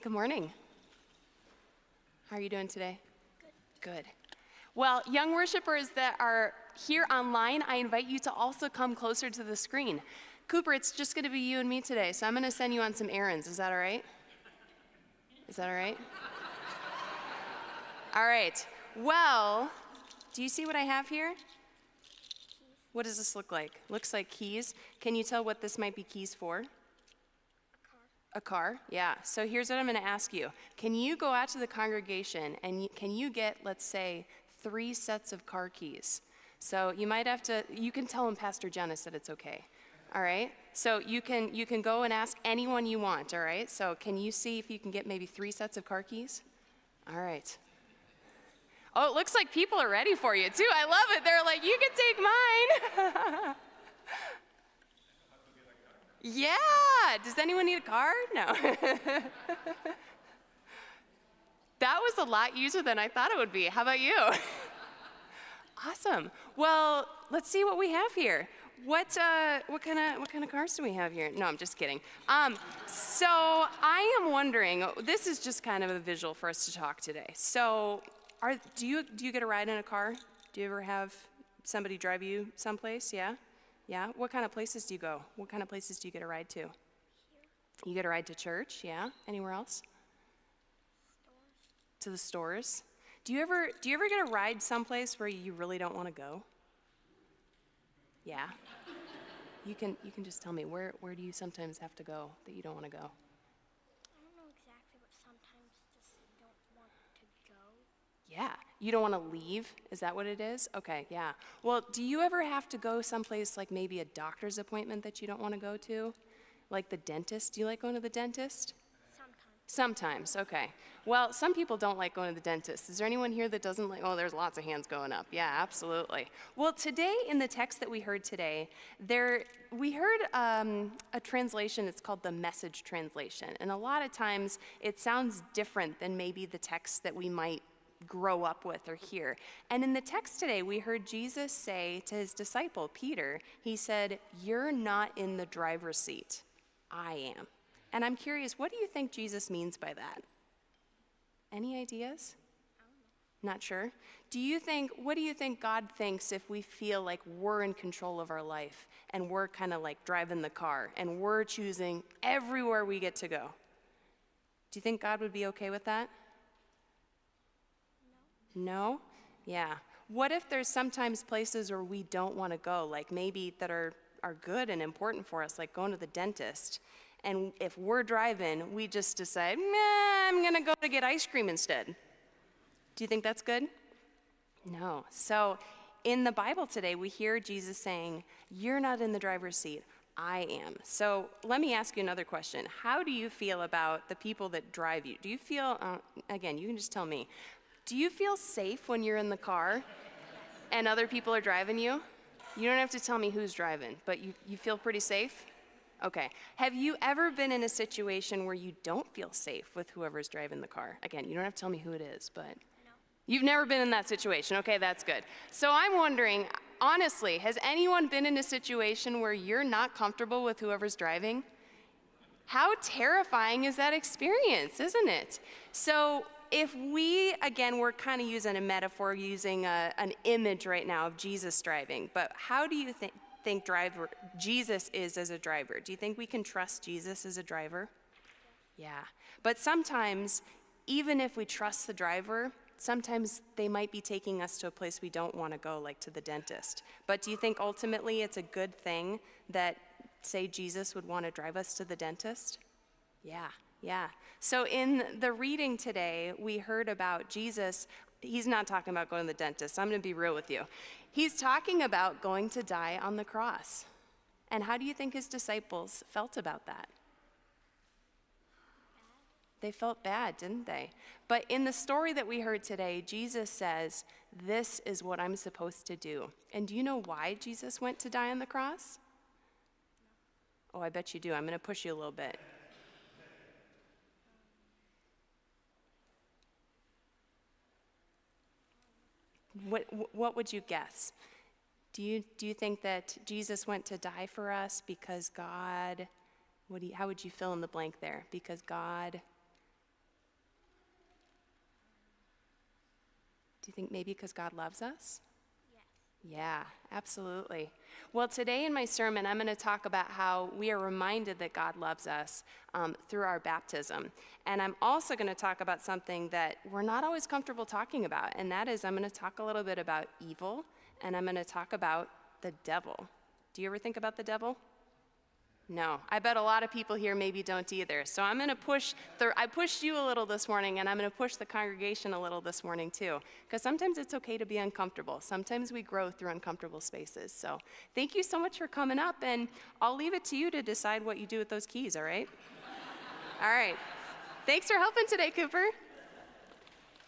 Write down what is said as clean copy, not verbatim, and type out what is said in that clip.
Good morning. How are you doing today? Good. Well, young worshipers that are here online, I invite you to also come closer to the screen. Cooper, it's just going to be you and me today, so I'm going to send you on some errands. Is that all right? Is that all right? All right. Well, do you see what I have here? What does this look like? Looks like keys. Can you tell what this might be keys for? A car, yeah. So here's what I'm going to ask you. Can you go out to the congregation and can you get, let's say, 3 sets of car keys? So you might have to, you can tell them Pastor Jenna said it's okay. All right? So you can go and ask anyone you want, all right? So can you see if you can get maybe 3 sets of car keys? All right. Oh, it looks like people are ready for you too. I love it. They're like, you can take mine. Yeah, does anyone need a car? No. That was a lot easier than I thought it would be. How about you? Awesome. Well, let's see what we have here. What kind of cars do we have here? No, I'm just kidding. So I am wondering, this is just kind of a visual for us to talk today. So do you get a ride in a car? Do you ever have somebody drive you someplace? Yeah? Yeah? What kind of places do you go? What kind of places do you get a ride to? Here. You get a ride to church? Yeah? Anywhere else? Stores. To the stores? Do you ever get a ride someplace where you really don't want to go? Yeah? You can just tell me, where do you sometimes have to go that you don't want to go? I don't know exactly, but sometimes just don't want to go. Yeah, you don't want to leave? Is that what it is? Okay, yeah. Well, do you ever have to go someplace like maybe a doctor's appointment that you don't want to go to? Like the dentist? Do you like going to the dentist? Sometimes, okay. Well, some people don't like going to the dentist. Is there anyone here that doesn't like, oh, there's lots of hands going up. Yeah, absolutely. Well, today in the text that we heard today, we heard a translation, it's called the Message translation. And a lot of times it sounds different than maybe the text that we might grow up with or hear. And in the text today, we heard Jesus say to his disciple, Peter, he said, "You're not in the driver's seat, I am." And I'm curious, what do you think Jesus means by that? Any ideas? Not sure? What do you think God thinks if we feel like we're in control of our life and we're kind of like driving the car and we're choosing everywhere we get to go? Do you think God would be okay with that? No? Yeah. What if there's sometimes places where we don't want to go, like maybe that are good and important for us, like going to the dentist? And if we're driving, we just decide, I'm going to go to get ice cream instead. Do you think that's good? No. So in the Bible today, we hear Jesus saying, you're not in the driver's seat, I am. So let me ask you another question. How do you feel about the people that drive you? Do you feel, again, you can just tell me, do you feel safe when you're in the car and other people are driving you? You don't have to tell me who's driving, but you feel pretty safe? Okay. Have you ever been in a situation where you don't feel safe with whoever's driving the car? Again, you don't have to tell me who it is, but no. You've never been in that situation. Okay, that's good. So I'm wondering, honestly, has anyone been in a situation where you're not comfortable with whoever's driving? How terrifying is that experience, isn't it? So if we, again, we're kind of using a metaphor, using an image right now of Jesus driving, but how do you think Jesus is as a driver? Do you think we can trust Jesus as a driver? Yeah. But sometimes, even if we trust the driver, sometimes they might be taking us to a place we don't want to go, like to the dentist. But do you think ultimately it's a good thing that, say, Jesus would want to drive us to the dentist? Yeah. So in the reading today, we heard about Jesus. He's not talking about going to the dentist. I'm going to be real with you. He's talking about going to die on the cross. And how do you think his disciples felt about that? They felt bad, didn't they? But in the story that we heard today, Jesus says, this is what I'm supposed to do. And do you know why Jesus went to die on the cross? Oh, I bet you do. I'm going to push you a little bit. What would you guess? Do you think that Jesus went to die for us because God, how would you fill in the blank there? Because God Do you think maybe because God loves us? Yes. Yeah, absolutely. Well, today in my sermon, I'm going to talk about how we are reminded that God loves us through our baptism. And I'm also going to talk about something that we're not always comfortable talking about, and that is I'm going to talk a little bit about evil, and I'm going to talk about the devil. Do you ever think about the devil? No, I bet a lot of people here maybe don't either. So I'm going to I pushed you a little this morning, and I'm going to push the congregation a little this morning too, because sometimes it's okay to be uncomfortable. Sometimes we grow through uncomfortable spaces. So thank you so much for coming up, and I'll leave it to you to decide what you do with those keys, all right? All right. Thanks for helping today, Cooper.